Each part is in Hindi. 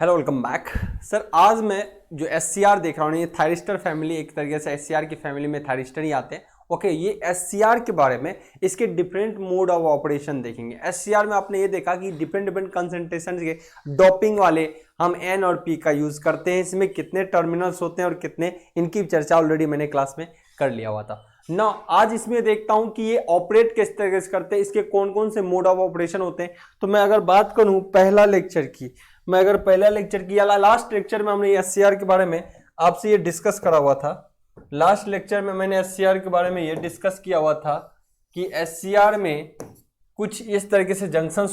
Hello welcome back sir. आज मैं जो एससीआर देख रहा हूँ, ये थायरिस्टर फैमिली, एक तरीके से एससीआर की फैमिली में थायरिस्टर ही आते हैं। ओके, ये एससीआर के बारे में, इसके डिफरेंट मोड ऑफ ऑपरेशन देखेंगे। एससीआर में आपने ये देखा कि डिफरेंट कंसंट्रेशन के डोपिंग वाले हम एन और पी का यूज करते हैं। इसमें कितने टर्मिनल्स होते हैं और कितने, इनकी चर्चा ऑलरेडी मैंने क्लास में कर लिया हुआ था ना। आज इसमें देखता हूं कि ये ऑपरेट किस तरीके से करते हैं, इसके कौन कौन से मोड ऑफ ऑपरेशन होते हैं। तो मैं अगर बात करूं पहला लेक्चर की, या लास्ट लेक्चर में हमने एससीआर के बारे में आपसे ये डिस्कस करा हुआ था। लास्ट लेक्चर में मैंने एससीआर के बारे में ये डिस्कस किया हुआ था कि एससीआर में कुछ इस तरीके से जंक्शन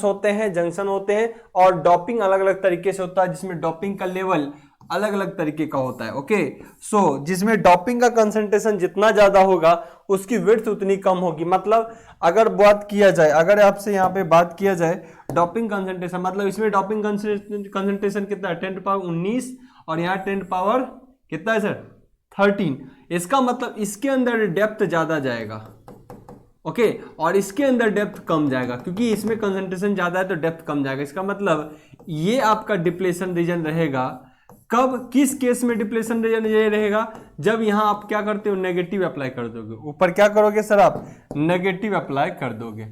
होते हैं और डोपिंग अलग अलग तरीके से होता है, जिसमें डोपिंग का लेवल अलग अलग तरीके का होता है। ओके, सो जिसमें डोपिंग का कंसंट्रेशन जितना ज्यादा होगा उसकी विड्थ उतनी कम होगी। मतलब अगर बात किया जाए, अगर आपसे यहाँ पे बात किया जाए डोपिंग कंसंट्रेशन, मतलब इसमें डोपिंग कंसंट्रेशन कितना है, 10⁻19 और यहाँ 10 कितना है सर, 13। इसका मतलब इसके अंदर डेप्थ ज्यादा जाएगा। ओके, और इसके अंदर डेप्थ कम जाएगा, क्योंकि इसमें कंसंट्रेशन ज्यादा है तो डेप्थ कम जाएगा। इसका मतलब ये आपका डिप्लेशन रीजन रहेगा। कब, किस केस में डिप्लेशन रीजन ये रहेगा, जब यहां आप क्या करते हो, नेगेटिव अप्लाई कर दोगे। ऊपर क्या करोगे सर, आप नेगेटिव अप्लाई कर दोगे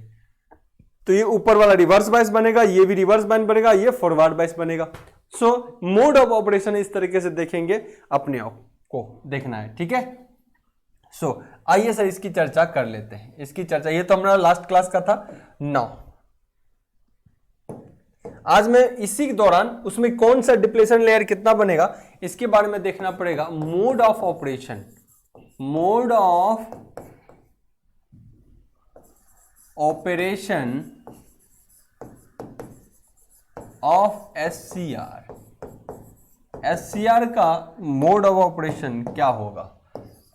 तो ये ऊपर वाला रिवर्स बायस बनेगा, ये भी रिवर्स बायस बनेगा, ये फॉरवर्ड बायस बनेगा। सो मोड ऑफ ऑपरेशन इस तरीके से देखेंगे, अपने आप को देखना है, ठीक है। सो आइए सर इसकी चर्चा कर लेते हैं। इसकी चर्चा, ये तो हमारा लास्ट क्लास का था। नाउ आज मैं इसी के दौरान उसमें कौन सा डिप्लेशन लेयर कितना बनेगा इसके बारे में देखना पड़ेगा। Mode of operation, mode of operation of SCR. SCR का मोड ऑफ ऑपरेशन क्या होगा,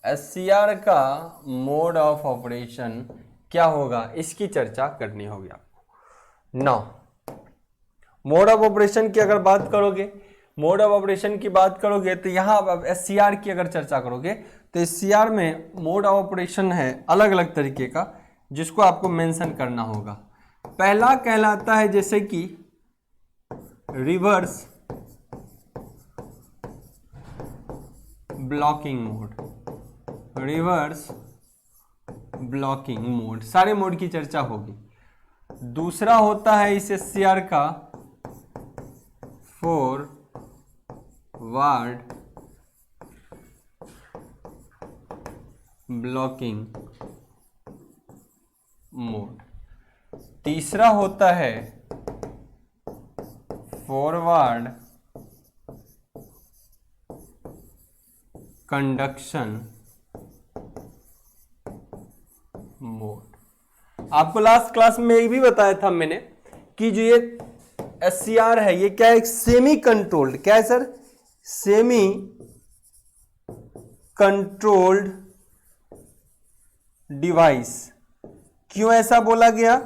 एससीआर का मोड ऑफ ऑपरेशन क्या होगा, इसकी चर्चा करनी होगी आपको। नाउ मोड ऑफ ऑपरेशन की अगर बात करोगे, मोड ऑफ ऑपरेशन की बात करोगे तो यहां अब एससीआर की अगर चर्चा करोगे तो एससीआर में मोड ऑफ ऑपरेशन है अलग अलग तरीके का, जिसको आपको मेंशन करना होगा। पहला कहलाता है जैसे कि reverse blocking mode, reverse blocking mode, सारे मोड की चर्चा होगी। दूसरा होता है इस एससीआर का फॉरवर्ड ब्लॉकिंग मोड। तीसरा होता है फॉरवर्ड कंडक्शन मोड। आपको लास्ट क्लास में ये भी बताया था मैंने कि जो ये एससीआर है ये क्या है, एक सेमी कंट्रोल्ड, क्या है सर, सेमी कंट्रोल्ड डिवाइस। क्यों ऐसा बोला गया,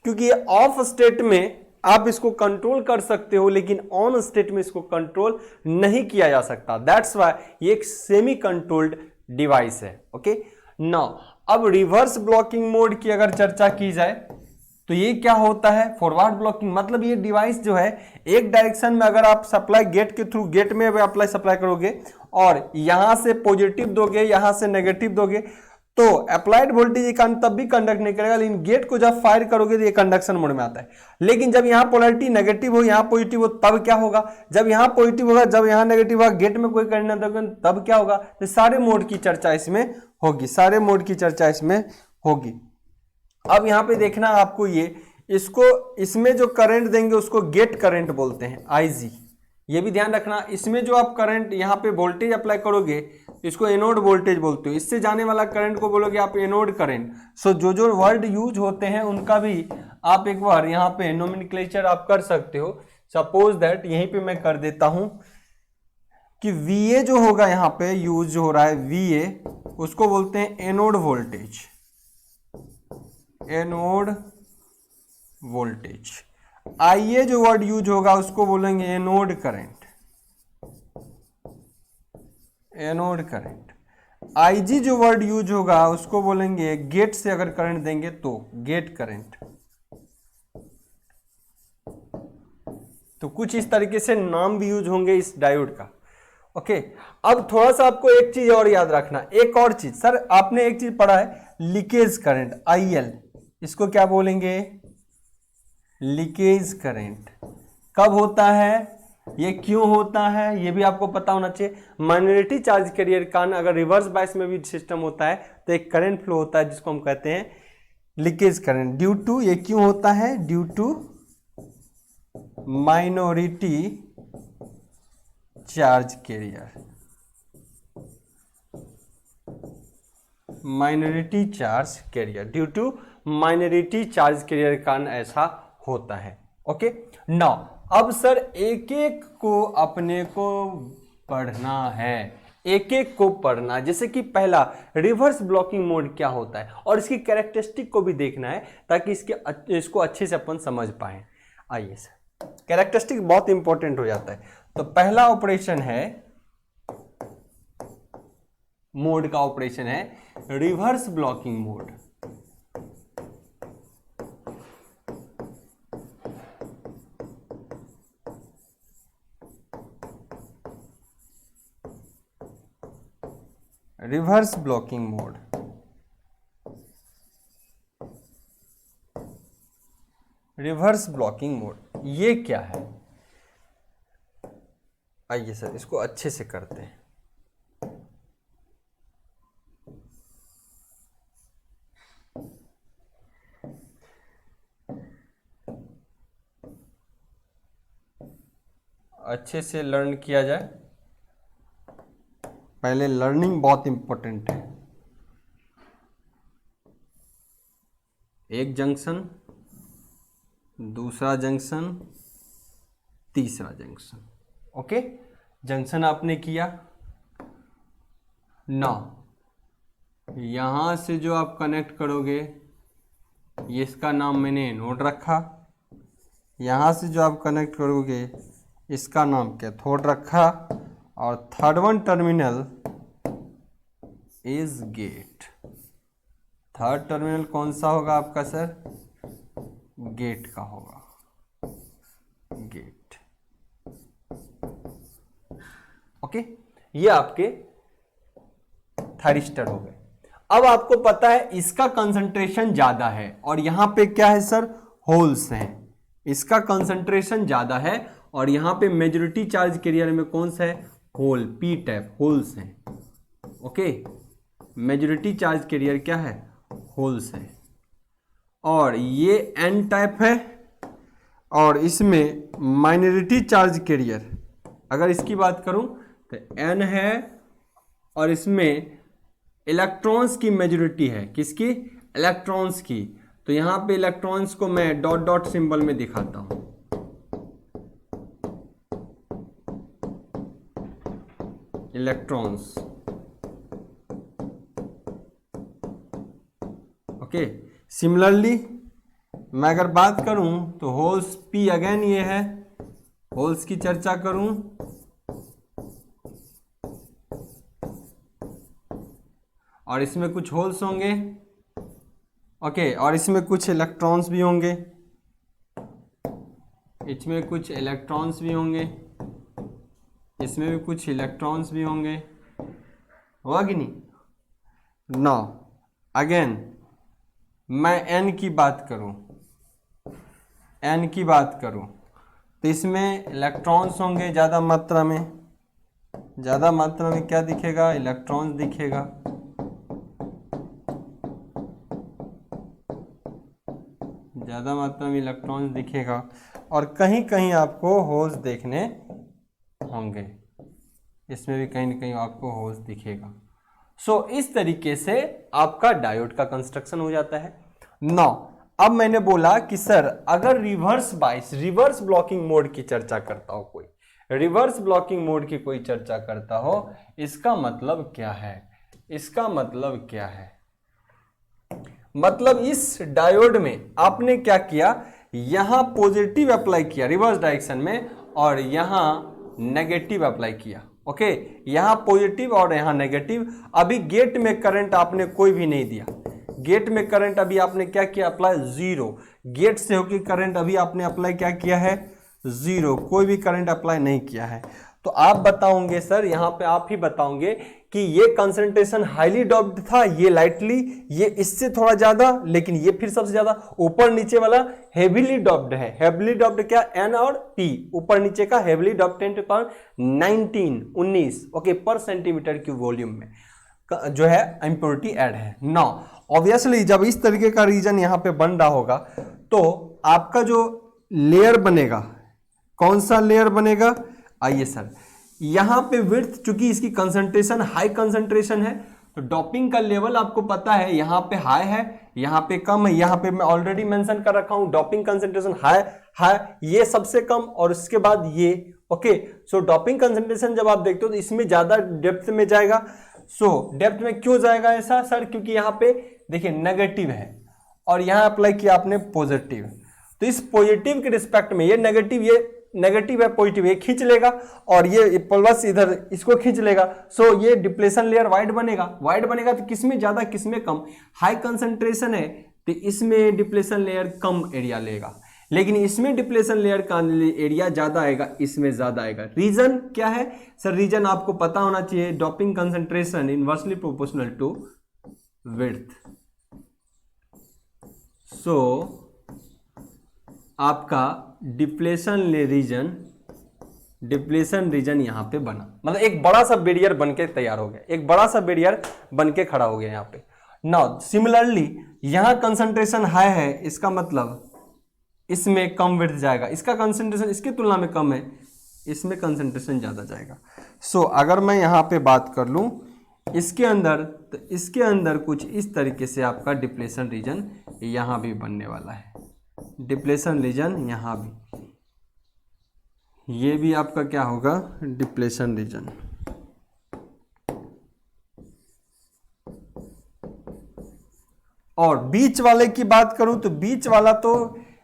क्योंकि ये ऑफ स्टेट में आप इसको कंट्रोल कर सकते हो, लेकिन ऑन स्टेट में इसको कंट्रोल नहीं किया जा सकता। दैट्स व्हाई ये एक सेमी कंट्रोल्ड डिवाइस है। ओके, नाउ अब रिवर्स ब्लॉकिंग मोड की अगर चर्चा की जाए तो ये क्या होता है, फॉरवर्ड ब्लॉकिंग। मतलब ये डिवाइस जो है एक डायरेक्शन में, अगर आप सप्लाई गेट के थ्रू, गेट में अप्लाई सप्लाई करोगे और यहां से पॉजिटिव दोगे, यहां से नेगेटिव दोगे, तो अप्लाइड वोल्टेज तब भी कंडक्ट नहीं करेगा, लेकिन गेट को जब फायर करोगे तो ये कंडक्शन मोड में आता है। लेकिन जब यहां पोलैरिटी नेगेटिव हो, यहां पॉजिटिव हो, तब क्या होगा, जब यहां पॉजिटिव होगा, जब यहां नेगेटिव होगा, गेट में कोई करंट नहीं दोगे, तब क्या होगा। तो सारे मोड की चर्चा इसमें होगी, सारे मोड की चर्चा इसमें होगी। अब यहां पे देखना आपको, ये इसको, इसमें जो करंट देंगे उसको गेट करंट बोलते हैं, आईजी। ये भी ध्यान रखना, इसमें जो आप करंट यहाँ पे वोल्टेज अप्लाई करोगे इसको एनोड वोल्टेज बोलते हो, इससे जाने वाला करंट को बोलोगे आप एनोड करंट। सो जो जो वर्ड यूज होते हैं उनका भी आप एक बार यहाँ पे नोमेनक्लेचर आप कर सकते हो। सपोज दैट यहीं पे मैं कर देता हूं कि VA जो होगा यहाँ पे यूज हो रहा है, VA उसको बोलते हैं anode voltage, anode voltage. IA जो वर्ड यूज होगा उसको बोलेंगे anode current, anode current. IG जो वर्ड यूज होगा उसको बोलेंगे, गेट से अगर करंट देंगे तो गेट करंट। तो कुछ इस तरीके से नाम भी यूज होंगे इस डायोड का। ओके, अब थोड़ा सा आपको एक चीज और याद रखना, एक और चीज सर आपने एक चीज पढ़ा है लीकेज करंट IL, इसको क्या बोलेंगे? लीकेज करंट कब होता है, ये क्यों होता है, ये भी आपको पता होना चाहिए। माइनॉरिटी चार्ज कैरियर कारण अगर रिवर्स बायस में भी सिस्टम होता है तो एक करंट फ्लो होता है जिसको हम कहते हैं लीकेज करंट। ड्यू टू, ये क्यों होता है? Due to minority charge carrier, minority charge carrier, due to minority charge carrier कारण ऐसा होता है। ओके, नाउ अब सर एक एक को अपने को पढ़ना है, एक एक को पढ़ना। जैसे कि पहला रिवर्स ब्लॉकिंग मोड क्या होता है और इसकी कैरेक्टरिस्टिक को भी देखना है ताकि इसको अच्छे से अपन समझ पाए। आइए सर, कैरेक्टरिस्टिक बहुत इंपॉर्टेंट हो जाता है। तो पहला ऑपरेशन है, मोड का ऑपरेशन है reverse blocking mode. Reverse blocking mode, reverse blocking mode ये क्या है? आइए सर इसको अच्छे से करते हैं। अच्छे से लर्न किया जाए, पहले लर्निंग बहुत इंपॉर्टेंट है। एक जंक्शन, दूसरा जंक्शन, तीसरा जंक्शन। ओके, जंक्शन आपने किया ना, यहां से जो आप कनेक्ट करोगे ये इसका नाम मैंने नोड रखा, यहां से जो आप कनेक्ट करोगे इसका नाम कैथोड रखा, और third one terminal is get. Third terminal कौन सा होगा आपका सर? गेट का होगा, गेट। ओके, ये आपके थायरिस्टर हो गए। अब आपको पता है इसका कंसंट्रेशन ज्यादा है और यहां पे क्या है सर? होल्स हैं। इसका कंसंट्रेशन ज्यादा है और यहां पे मेजॉरिटी चार्ज कैरियर में कौन सा है? होल, पी टाइप, होल्स हैं। ओके, मेजॉरिटी चार्ज कैरियर क्या है? होल्स है। और ये एन टाइप है और इसमें माइनॉरिटी चार्ज कैरियर, अगर इसकी बात करूं तो एन है और इसमें इलेक्ट्रॉन्स की मेजॉरिटी है। किसकी? इलेक्ट्रॉन्स की। तो यहां पे इलेक्ट्रॉन्स को मैं डॉट डॉट सिंबल में दिखाता हूं। Electrons, okay. सिमिलरली मैं अगर बात करूं तो होल्स पी, अगेन ये है, होल्स की चर्चा करूं और इसमें कुछ होल्स होंगे, ओके, और इसमें कुछ इलेक्ट्रॉन्स भी होंगे, इसमें कुछ इलेक्ट्रॉन्स भी होंगे, इसमें भी कुछ इलेक्ट्रॉन्स भी होंगे, होगा कि नहीं? नो, अगेन मैं एन की बात करूं, एन की बात करूं तो इसमें इलेक्ट्रॉन्स होंगे ज़्यादा मात्रा में। ज़्यादा मात्रा में क्या दिखेगा? इलेक्ट्रॉन्स दिखेगा। ज़्यादा मात्रा में इलेक्ट्रॉन्स दिखेगा और कहीं कहीं आपको होल्स देखने होंगे, इसमें भी कहीं ना कहीं आपको होल्स दिखेगा। सो इस तरीके से आपका डायोड का कंस्ट्रक्शन हो जाता है। नौ, अब मैंने बोला कि सर अगर reverse bias, reverse blocking mode की चर्चा करता हो कोई, रिवर्स ब्लॉकिंग मोड की कोई चर्चा करता हो, इसका मतलब क्या है? इसका मतलब क्या है? मतलब इस डायोड में आपने क्या किया, यहां पॉजिटिव अप्लाई किया रिवर्स डायरेक्शन में और यहां नेगेटिव अप्लाई किया। ओके, यहां पॉजिटिव और यहां नेगेटिव। अभी गेट में करंट आपने कोई भी नहीं दिया, गेट में करंट अभी आपने क्या किया? Apply zero. गेट से होकर करंट अभी आपने अप्लाई क्या किया है? जीरो, कोई भी करंट अप्लाई नहीं किया है। तो आप बताओगे सर, यहाँ पे आप ही बताओगे कि ये कंसंट्रेशन हाईली डॉप्ड था, ये लाइटली, ये इससे थोड़ा ज्यादा, लेकिन ये फिर सबसे ज्यादा। ऊपर नीचे वाला हेवीली डॉप्ड है। हेवीली डॉप्ड क्या, एन और पी, ऊपर नीचे का heavily doped 10 to the power 19 okay पर सेंटीमीटर क्यूब वॉल्यूम में जो है इंप्योरिटी ऐड है। नाउ ऑब्वियसली जब इस तरीके का रीजन यहाँ पे बन रहा होगा तो आपका जो लेयर बनेगा, कौन सा लेयर बनेगा, आइए सर, यहां पे विड्थ, चूंकि इसकी कंसंट्रेशन हाई कंसंट्रेशन है तो डोपिंग का लेवल आपको पता है, यहां पे हाई है, यहां पे कम है। यहां पे मैं ऑलरेडी मेंशन कर रखा हूं डोपिंग कंसंट्रेशन हाई हाई, ये सबसे कम और उसके बाद ये। ओके, सो डोपिंग कंसंट्रेशन जब आप देखते हो तो इसमें ज्यादा डेप्थ में जाएगा। सो डेप्थ में क्यों जाएगा ऐसा सर, क्योंकि यहां पे देखिए नेगेटिव है और यहां अप्लाई किया आपने पॉजिटिव, तो इस पॉजिटिव के रिस्पेक्ट में ये नेगेटिव है, पॉजिटिव ये खींच लेगा और ये प्लस इधर इसको खींच लेगा। सो ये डिप्लेशन लेयर वाइड बनेगा तो किसमें ज्यादा किसमें कम, हाई कंसंट्रेशन है तो इसमें डिप्लेशन लेयर कम एरिया लेगा, लेकिन इसमें डिप्लेशन लेयर का एरिया ज्यादा आएगा, इसमें ज्यादा आएगा। रीजन क्या है सर, रीजन आपको पता होना चाहिए, doping concentration inversely proportional to width. So आपका डिप्लेशन रीजन यहां पे बना, मतलब एक बड़ा सा बैरियर बनके तैयार हो गया, एक बड़ा सा बैरियर बनके खड़ा हो गया यहां पे। नाउ सिमिलरली यहां कंसंट्रेशन हाई है, इसका मतलब इसमें कम विड्थ जाएगा, इसका कंसंट्रेशन इसकी तुलना में कम है, इसमें कंसंट्रेशन ज्यादा जाएगा। सो अगर मैं यहां पे बात कर लूं इसके अंदर, तो इसके अंदर कुछ इस तरीके से आपका डिप्लेशन रीजन यहां भी बनने वाला है, डिप्लेशन रीजन यहां भी, ये भी आपका क्या होगा, डिप्लेशन रीजन। और बीच वाले की बात करूं तो बीच वाला तो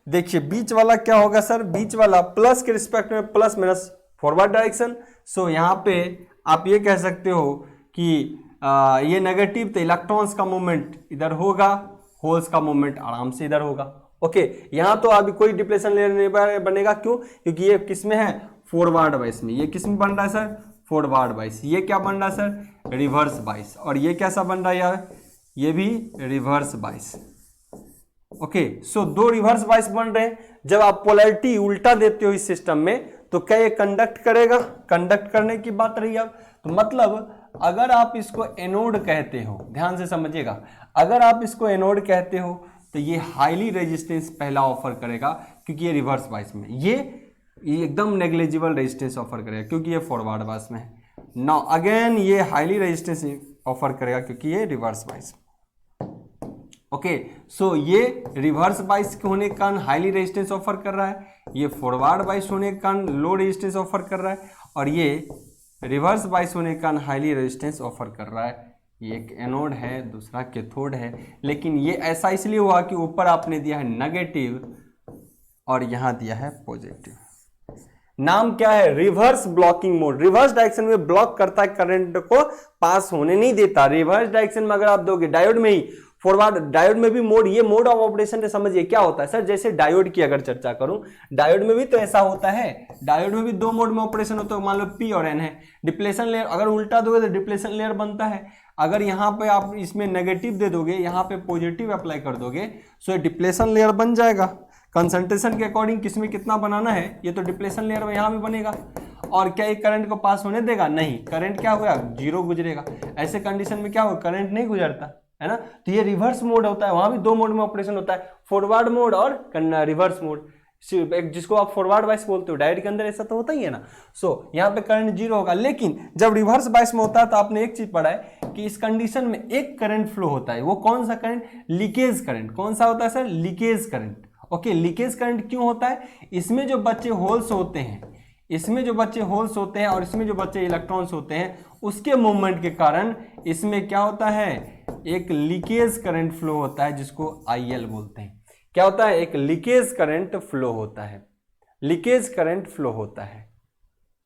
देखिए, बीच वाला क्या होगा सर, बीच वाला प्लस के रिस्पेक्ट में प्लस माइनस फॉरवर्ड डायरेक्शन। सो यहां पे आप ये कह सकते हो कि ये नेगेटिव, तो इलेक्ट्रॉन्स का मूवमेंट इधर होगा, होल्स का मूवमेंट आराम से इधर होगा। ओके, यहां तो अभी कोई डिप्लेशन लेयर नहीं बनेगा, क्यों, क्योंकि ये किस में है, फॉरवर्ड बाइस में। ये किस में बन रहा है सर, फॉरवर्ड बाइस। ये क्या बन रहा है सर, रिवर्स बाइस। और ये कैसा बन रहा है यार, ये भी रिवर्स बाइस। ओके, सो दो रिवर्स बाइस बन रहे हैं। जब आप पोलैरिटी उल्टा देते हो इस सिस्टम में तो क्या ये कंडक्ट करेगा, कंडक्ट करने की बात रही अब। तो मतलब अगर आप इसको एनोड कहते हो, ध्यान से समझिएगा, अगर आप इसको एनोड कहते हो तो ये हाईली रेजिस्टेंस पहला ऑफर करेगा, क्योंकि ये रिवर्स बाइस में, ये एकदम नेग्लिजिबल रेजिस्टेंस ऑफर करेगा क्योंकि ये फॉरवर्ड बाइस में है। नाउ अगेन ये हाईली रेजिस्टेंस ऑफर करेगा क्योंकि ये रिवर्स बाइस। ओके, सो ये रिवर्स बाइस होने के कारण हाईली रेजिस्टेंस ऑफर कर रहा है, ये फॉरवर्ड बाइस होने के कारण लो रेजिस्टेंस ऑफर कर रहा है, और ये रिवर्स बाइस होने के कारण हाईली रेजिस्टेंस ऑफर कर रहा है। ये एक एनोड है, दूसरा कैथोड है, लेकिन ये ऐसा इसलिए हुआ कि ऊपर आपने दिया है नेगेटिव और यहां दिया है पॉजिटिव। नाम क्या है, reverse blocking mode. Reverse direction में ब्लॉक करता है, करंट को पास होने नहीं देता। रिवर्स डायरेक्शन में अगर आप दोगे, डायोड में ही, फॉरवर्ड डायोड में भी मोड, ये मोड ऑफ ऑपरेशन समझिए क्या होता है सर। जैसे डायोड की अगर चर्चा करूं, डायोड में भी तो ऐसा होता है, डायोड में भी दो मोड में ऑपरेशन होता है, मान लो पी और एन है। डिप्लेशन लेयर अगर उल्टा दोगे तो डिप्लेशन लेयर बनता है। अगर यहाँ पे आप इसमें नेगेटिव दे दोगे, यहाँ पे पॉजिटिव अप्लाई कर दोगे, सो ये डिप्लेशन लेयर बन जाएगा। कंसंट्रेशन के अकॉर्डिंग किसमें कितना बनाना है, ये तो डिप्लेशन लेयर में यहाँ भी बनेगा। और क्या ये करंट को पास होने देगा, नहीं, करंट क्या होगा, जीरो गुजरेगा। ऐसे कंडीशन में क्या होगा, करंट नहीं गुजरता है ना। तो ये रिवर्स मोड होता है, वहां भी दो मोड में ऑपरेशन होता है, फॉरवर्ड मोड और रिवर्स मोड, जिसको आप फॉरवर्ड बाइस बोलते हो। डायोड के अंदर ऐसा तो होता ही है ना। सो यहाँ पे करंट जीरो होगा, लेकिन जब रिवर्स बाइस में होता है तो आपने एक चीज पढ़ा है कि इस कंडीशन में एक करंट फ्लो होता है। वो कौन सा करंट, लीकेज करंट। कौन सा होता है sir, leakage current. Okay, leakage current क्यों होता है, इसमें जो बच्चे होल्स होते हैं, इसमें जो बच्चे होल्स होते हैं और इसमें जो बच्चे इलेक्ट्रॉन्स होते हैं, उसके मूवमेंट के कारण इसमें क्या होता है, एक लीकेज करंट फ्लो होता है, जिसको आईएल बोलते हैं। क्या होता है, एक लीकेज करंट फ्लो होता है, लीकेज करंट फ्लो होता है।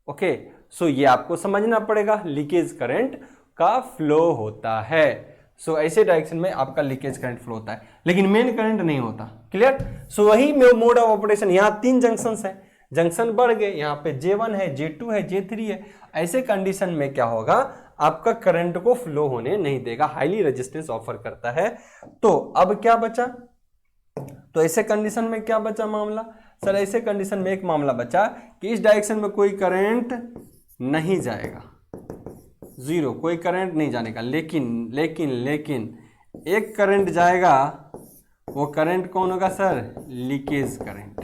ओके, सो ये आपको समझना पड़ेगा, लीकेज करंट का फ्लो होता है। सो ऐसे डायरेक्शन में आपका लीकेज करंट फ्लो होता है, लेकिन मेन करंट नहीं होता। क्लियर। सो वही मोड ऑफ ऑपरेशन, यहाँ तीन जंक्शंस है, जंक्शन बढ़ गए, यहाँ पे J1 है, J2 है, J3 है, ऐसे कंडीशन में क्या होगा, आपका करंट को फ्लो होने नहीं देगा, हाईली रेजिस्टेंस ऑफर करता है। तो अब क्या बचा, तो ऐसे कंडीशन में क्या बचा मामला सर, ऐसे कंडीशन में एक मामला बचा कि इस डायरेक्शन में कोई करंट नहीं जाएगा, जीरो, कोई करंट नहीं जाने का, लेकिन लेकिन लेकिन एक करंट जाएगा, वो करंट कौन होगा sir, leakage current.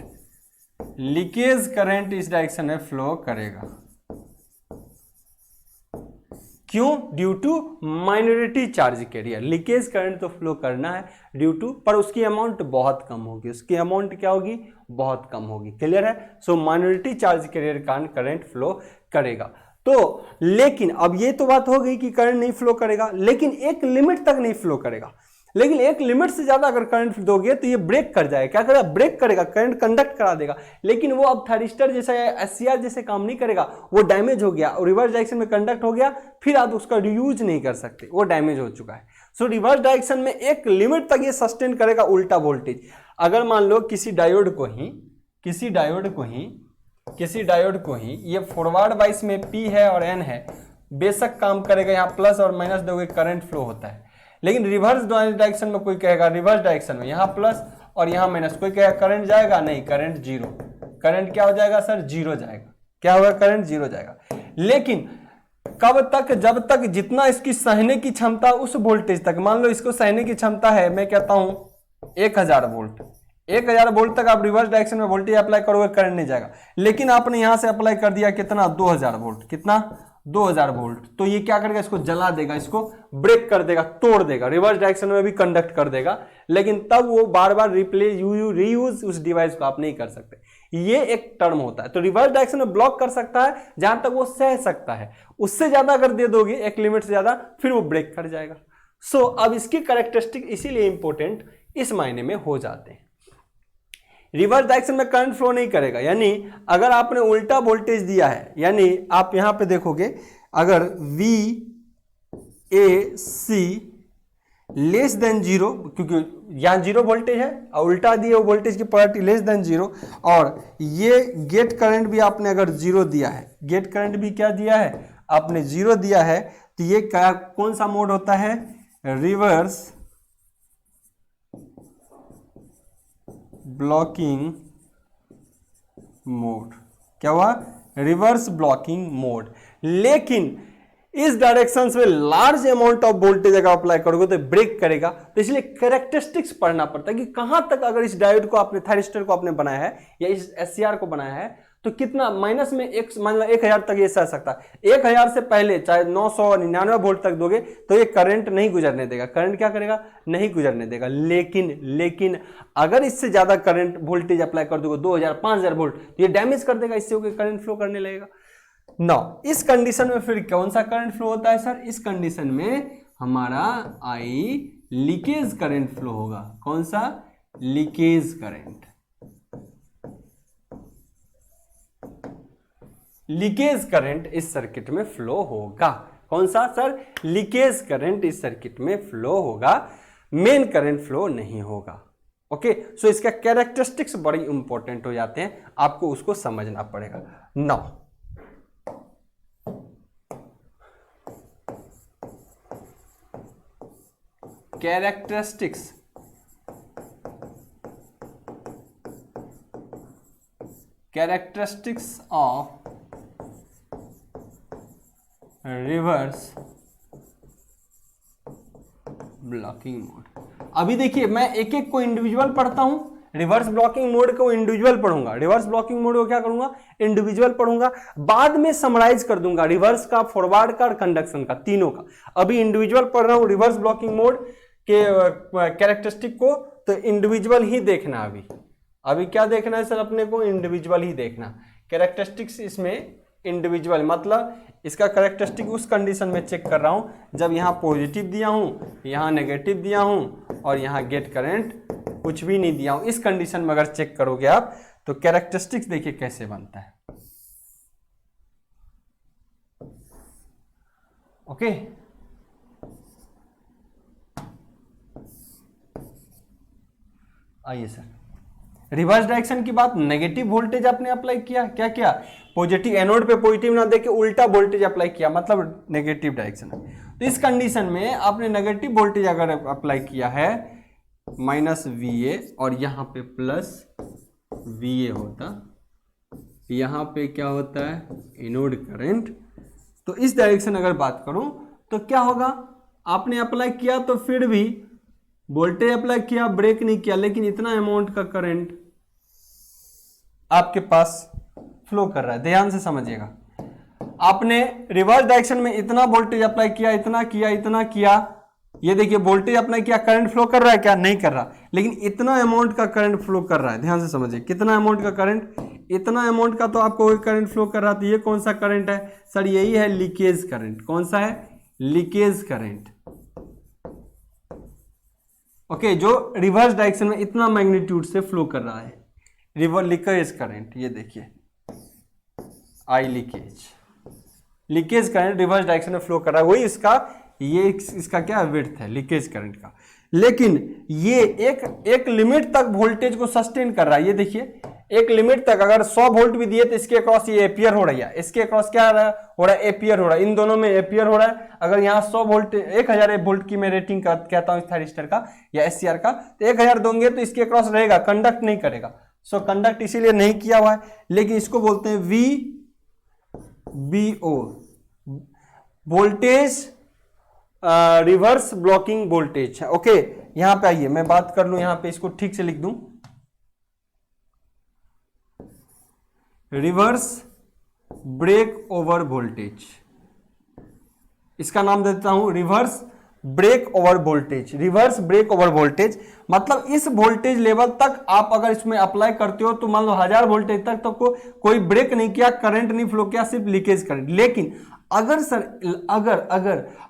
Leakage current इस डायरेक्शन में फ्लो करेगा, क्यों, due to minority charge carrier. Leakage current तो फ्लो करना है ड्यू टू, पर उसकी अमाउंट बहुत कम होगी, उसकी अमाउंट क्या होगी, बहुत कम होगी, क्लियर है। सो माइनॉरिटी चार्ज कैरियर का करंट फ्लो करेगा। तो लेकिन अब ये तो बात हो गई कि करंट नहीं फ्लो करेगा, लेकिन एक लिमिट तक नहीं फ्लो करेगा, लेकिन एक लिमिट से ज्यादा अगर करंट दोगे तो ये ब्रेक कर जाएगा, क्या करेगा, ब्रेक करेगा, करंट कंडक्ट करा देगा, लेकिन वो अब थायरिस्टर जैसा एससीआर जैसे काम नहीं करेगा, वो डैमेज हो गया और रिवर्स डायरेक्शन में कंडक्ट हो गया, फिर आप उसका रीयूज नहीं कर सकते, वो डैमेज हो चुका है। सो रिवर्स डायरेक्शन में एक लिमिट तक ये सस्टेन करेगा उल्टा वोल्टेज। अगर मान लो किसी डायोड को ही ये फॉरवर्ड वाइस में P है और N है, बेशक काम करेगा, यहाँ प्लस और माइनस दोगे करंट फ्लो होता है, लेकिन रिवर्स डायरेक्शन में कोई कहेगा, रिवर्स डायरेक्शन में यहाँ प्लस और यहाँ माइनस, कोई कहेगा करंट जाएगा, नहीं, करंट जीरो, करंट क्या हो जाएगा सर, जीरो जाएगा, क्या होगा, करंट जीरो जाएगा। लेकिन कब तक, जब तक जितना इसकी सहने की क्षमता उस वोल्टेज तक, मान लो इसको सहने की क्षमता है, मैं कहता हूं 1000 वोल्ट, 1000 वोल्ट तक आप रिवर्स डायरेक्शन में वोल्टेज अप्लाई करोगे, करंट नहीं जाएगा, लेकिन आपने यहां से अप्लाई कर दिया कितना, 2000 वोल्ट, कितना, 2000 वोल्ट, तो ये क्या करेगा, इसको जला देगा, इसको ब्रेक कर देगा, तोड़ देगा, रिवर्स डायरेक्शन में भी कंडक्ट कर देगा, लेकिन तब वो बार बार रिप्लेस रीयूज उस डिवाइस को आप नहीं कर सकते। ये एक टर्म होता है। तो रिवर्स डायरेक्शन में ब्लॉक कर सकता है जहां तक वो सह सकता है, उससे ज्यादा अगर दे दोगे एक लिमिट से ज्यादा, फिर वो ब्रेक कर जाएगा। सो अब इसकी कैरेक्टरिस्टिक इसीलिए इंपॉर्टेंट इस मायने में हो जाते हैं। रिवर्स डायरेक्शन में करंट फ्लो नहीं करेगा, यानी अगर आपने उल्टा वोल्टेज दिया है, यानी आप यहां पे देखोगे अगर VAC लेस देन जीरो, क्योंकि यहां जीरो वोल्टेज है और उल्टा दिए वो वोल्टेज की पोलैरिटी लेस देन जीरो, और ये गेट करंट भी आपने अगर जीरो दिया है, गेट करंट भी क्या दिया है आपने, जीरो दिया है, तो ये क्या, कौन सा मोड होता है, रिवर्स ब्लॉकिंग मोड। क्या हुआ, रिवर्स ब्लॉकिंग मोड। लेकिन इस डायरेक्शन में लार्ज अमाउंट ऑफ वोल्टेज अगर अप्लाई करोगे तो ब्रेक करेगा, तो इसलिए कैरेक्टरिस्टिक्स पढ़ना पड़ता है कि कहां तक अगर इस डायोड को आपने, थायरिस्टर को आपने बनाया है या इस एससीआर को बनाया है, तो कितना माइनस में एक, मान लो 1000 तक ये सह सकता है, 1000 से पहले चाहे 999 वोल्ट तक दोगे तो ये करंट नहीं गुजरने देगा, करंट क्या करेगा, नहीं गुजरने देगा। लेकिन अगर इससे ज्यादा करंट वोल्टेज अप्लाई कर दोगे 2000 5000 वोल्ट, तो ये डैमेज कर देगा, इससे करंट फ्लो करने लगेगा। नाउ इस कंडीशन में फिर कौन सा करंट फ्लो होता है सर, इस कंडीशन में हमारा आई लीकेज करंट फ्लो होगा। कौन सा, लीकेज करंट। लीकेज करंट इस सर्किट में फ्लो होगा। कौन सा सर, लीकेज करंट इस सर्किट में फ्लो होगा, मेन करंट फ्लो नहीं होगा। ओके, सो इसका कैरेक्टरिस्टिक्स बड़ी इंपॉर्टेंट हो जाते हैं, आपको उसको समझना पड़ेगा। Now characteristics of reverse blocking mode. अभी देखिए मैं एक एक को इंडिविजुअल पढ़ता हूं, रिवर्स ब्लॉकिंग मोड को इंडिविजुअल पढ़ूंगा, रिवर्स ब्लॉकिंग मोड को क्या करूंगा, इंडिविजुअल पढ़ूंगा, बाद में समराइज कर दूंगा रिवर्स का, फॉरवर्ड का और कंडक्शन का, तीनों का। अभी इंडिविजुअल पढ़ रहा हूं रिवर्स ब्लॉकिंग मोड के कैरेक्टरिस्टिक को, तो इंडिविजुअल ही देखना। अभी क्या देखना है सर, अपने को इंडिविजुअल ही देखना। कैरेक्टरिस्टिक्स इसमें इंडिविजुअल, मतलब इसका कैरेक्टरिस्टिक उस कंडीशन में चेक कर रहा हूं जब यहां पॉजिटिव दिया हूं, यहां नेगेटिव दिया हूं और यहां गेट करंट कुछ भी नहीं दिया हूं। इस कंडीशन में अगर चेक करोगे आप तो कैरेक्टरिस्टिक्स देखिए कैसे बनता है। ओके, आइए सर, रिवर्स डायरेक्शन की बात, नेगेटिव वोल्टेज आपने अप्लाई किया, क्या किया, पॉजिटिव एनोड पे पॉजिटिव ना देके उल्टा वोल्टेज अप्लाई किया, मतलब नेगेटिव डायरेक्शन। तो इस कंडीशन में आपने नेगेटिव वोल्टेज अगर अप्लाई किया है -VA और यहाँ पे +VA होता, यहाँ पे क्या होता है एनोड करंट। तो इस डायरेक्शन अगर बात करूं तो क्या होगा, आपने अप्लाई किया तो फिर भी वोल्टेज अप्लाई किया, ब्रेक नहीं किया, लेकिन इतना अमाउंट का करंट आपके पास फ्लो कर रहा है। ध्यान से समझिएगा, आपने रिवर्स डायरेक्शन में इतना वोल्टेज अप्लाई किया, इतना किया, इतना किया, ये देखिए वोल्टेज अप्लाई किया, करंट फ्लो कर रहा है क्या, नहीं कर रहा, लेकिन इतना अमाउंट का करंट फ्लो कर रहा है। ध्यान से समझिए, कितना अमाउंट का करंट, इतना अमाउंट का तो आपको करंट फ्लो कर रहा है। तो ये कौन सा करंट है सर, यही है लीकेज करंट। कौन सा है, लीकेज करंट। ओके, जो रिवर्स डायरेक्शन में इतना मैग्नीट्यूड से फ्लो कर रहा है, रिवर्स लीकेज करंट। ये देखिए आई लीकेज करंट रिवर्स डायरेक्शन में फ्लो कर रहा है, वही इसका ये इसका क्या विड्थ है लीकेज करंट का। लेकिन ये एक लिमिट तक वोल्टेज को सस्टेन कर रहा है। ये देखिए एक लिमिट तक अगर 100 वोल्ट भी दिए तो इसके अक्रॉस ये एपियर हो रही है, इसके अक्रॉस क्या हो रहा है एपियर हो रहा है, इन दोनों में एपियर हो रहा है। अगर यहाँ 100 वोल्ट 1000 वोल्ट की मैं रेटिंग कहता हूँ थायरिस्टर का या एससीआर का, तो 1000 दोगे तो इसके अक्रॉस रहेगा, कंडक्ट नहीं करेगा। सो कंडक्ट इसीलिए नहीं किया हुआ है, लेकिन इसको बोलते हैं VBO, voltage reverse blocking voltage. Okay, यहां पे आइए मैं बात कर लूं, यहां पे इसको ठीक से लिख दूं, रिवर्स ब्रेक ओवर वोल्टेज, इसका नाम देता हूं reverse break over voltage. Reverse break over voltage मतलब इस वोल्टेज लेवल तक आप अगर इसमें अप्लाई करते हो तो मान लो 1000 वोल्टेज तक तो कोई ब्रेक नहीं किया, करंट नहीं फ्लो किया, सिर्फ लीकेज करंट। लेकिन अगर सर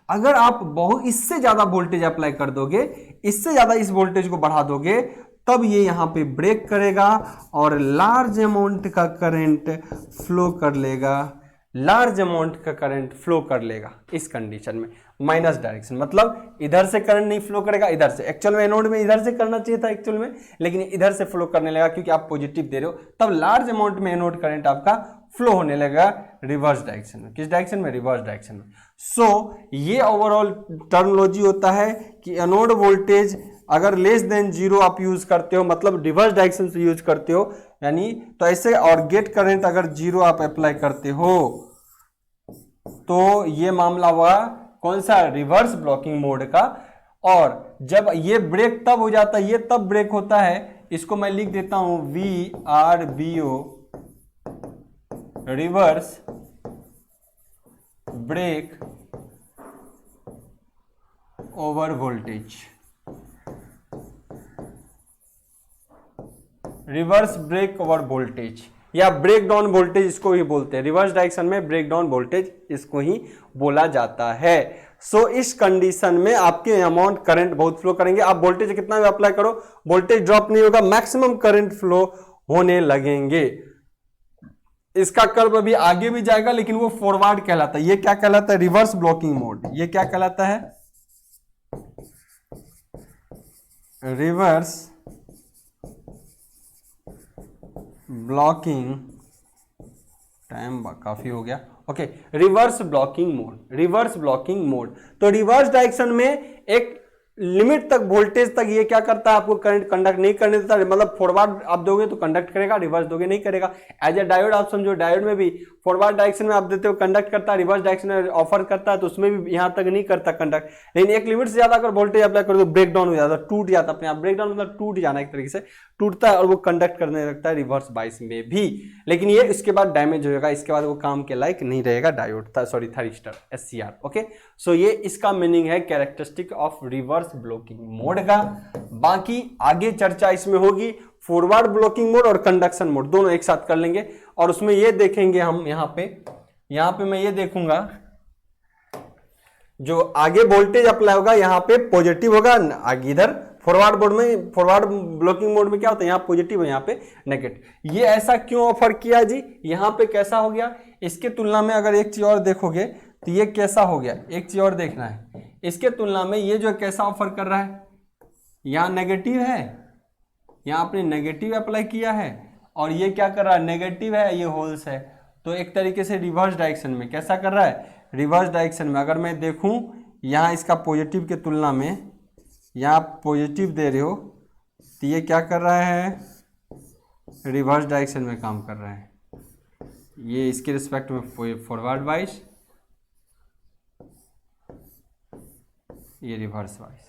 अगर आप बहुत इससे ज्यादा वोल्टेज अप्लाई कर दोगे, इससे ज्यादा इस वोल्टेज को बढ़ा दोगे, तब ये यहां पे ब्रेक करेगा और लार्ज अमाउंट का करंट फ्लो कर लेगा, लार्ज अमाउंट का करंट फ्लो कर लेगा। इस कंडीशन में माइनस डायरेक्शन मतलब इधर से करंट नहीं फ्लो करेगा, इधर से। एक्चुअल में एनोड में इधर से करना चाहिए था एक्चुअल में, लेकिन इधर से फ्लो करने लगा क्योंकि आप पॉजिटिव दे रहे हो, तब लार्ज अमाउंट में एनोड करंट आपका फ्लो होने लगेगा रिवर्स डायरेक्शन में। किस डायरेक्शन में, रिवर्स डायरेक्शन में। सो ये ओवरऑल टर्मिनोलॉजी होता है कि एनोड वोल्टेज अगर लेस देन 0 आप यूज करते हो, मतलब रिवर्स डायरेक्शन से यूज करते हो, यानी तो ऐसे, और गेट करंट अगर 0 आप अप्लाई करते हो तो ये मामला हुआ कौन सा, रिवर्स ब्लॉकिंग मोड का। और जब ये ब्रेक तब हो जाता है, ये तब ब्रेक होता है, इसको मैं लिख देता हूं VRBO, reverse break over voltage. Reverse break over voltage या ब्रेक डाउन वोल्टेज इसको ही बोलते हैं। रिवर्स डायरेक्शन में ब्रेक डाउन वोल्टेज इसको ही बोला जाता है। सो इस कंडीशन में आपके अमाउंट करंट बहुत फ्लो करेंगे, आप वोल्टेज कितना भी अप्लाई करो वोल्टेज ड्रॉप नहीं होगा, मैक्सिमम करंट फ्लो होने लगेंगे। इसका कर्व अभी आगे भी जाएगा, लेकिन वो फॉरवर्ड कहलाता है। ये क्या कहलाता है, रिवर्स ब्लॉकिंग मोड। ये क्या कहलाता है, रिवर्स ब्लॉकिंग, टाइम काफी हो गया। Okay, reverse blocking mode, reverse blocking mode. तो रिवर्स डायरेक्शन में एक लिमिट तक वोल्टेज तक ये क्या करता है, आपको करंट कंडक्ट नहीं करने देता, मतलब फॉरवर्ड आप दोगे तो कंडक्ट करेगा, रिवर्स दोगे नहीं करेगा। एज ए डायोड आप समझो, डायोड में भी फॉरवर्ड डायरेक्शन में आप देते हो कंडक्ट करता है, रिवर्स डायरेक्शन में ऑफर करता है तो उसमें भी यहां तक नहीं करता कंडक्ट। लेकिन एक लिमिट से ज्यादा अगर वोल्टेज अप्लाई कर दो ब्रेक डाउन हो जाता है, टूट जाता है अपने आप। ब्रेक डाउन मतलब टूट जाना, एक तरीके से टूटता है और वो कंडक्ट करने लगता है रिवर्स बाइस में भी। लेकिन ये इसके बाद डैमेज हो जाएगा, इसके बाद वो काम के लायक नहीं रहेगा diode, sorry thyristor SCR। Okay, so ये इसका मीनिंग है characteristic of reverse blocking mode का। बाकी आगे चर्चा इसमें होगी फॉरवर्ड ब्लॉकिंग मोड और कंडक्शन मोड, दोनों एक साथ कर लेंगे। और उसमें ये देखेंगे हम यहाँ पे मैं ये देखूंगा जो आगे वोल्टेज अप्लाई होगा यहाँ पे पॉजिटिव होगा, आगे इधर फॉरवर्ड मोड में, फॉरवर्ड ब्लॉकिंग मोड में क्या होता है, यहाँ पॉजिटिव है यहाँ पे नेगेटिव। ये ऐसा क्यों ऑफर किया जी, यहाँ पे कैसा हो गया, इसके तुलना में अगर एक चीज और देखोगे तो ये कैसा हो गया, एक चीज और देखना है। इसके तुलना में ये जो कैसा ऑफर कर रहा है, यहाँ नेगेटिव है, यहाँ आपने नेगेटिव अप्लाई किया है और ये क्या कर रहा है, नेगेटिव है, ये होल्स है, तो एक तरीके से रिवर्स डायरेक्शन में। कैसा कर रहा है, रिवर्स डायरेक्शन में। अगर मैं देखूं यहाँ इसका पॉजिटिव के तुलना में यहाँ पॉजिटिव दे रहे हो तो ये क्या कर रहा है, रिवर्स डायरेक्शन में काम कर रहा है। ये इसके रिस्पेक्ट में फॉरवर्ड वाइज, ये रिवर्स वाइज।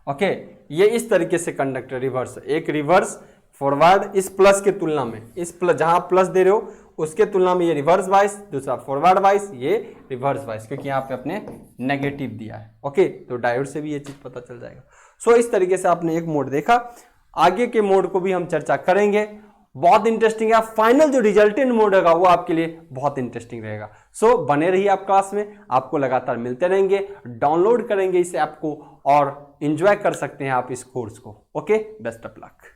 ओके, ये इस तरीके से कंडक्टर रिवर्स, एक रिवर्स फॉरवर्ड इस प्लस के तुलना में, इस प्लस जहां प्लस दे रहे हो उसके तुलना में ये रिवर्स वाइज, दूसरा फॉरवर्ड वाइज, ये रिवर्स वाइज, क्योंकि यहाँ पे अपने नेगेटिव दिया है। ओके, तो डायोड से भी ये चीज पता चल जाएगा। सो इस तरीके से आपने एक मोड देखा, आगे के मोड को भी हम चर्चा करेंगे, बहुत इंटरेस्टिंग है। फाइनल जो रिजल्टेंट मोड होगा वो आपके लिए बहुत इंटरेस्टिंग रहेगा। सो बने रहिए आप क्लास में, आपको लगातार मिलते रहेंगे, डाउनलोड करेंगे इस ऐप को और एंजॉय कर सकते हैं आप इस कोर्स को। Okay, best of luck.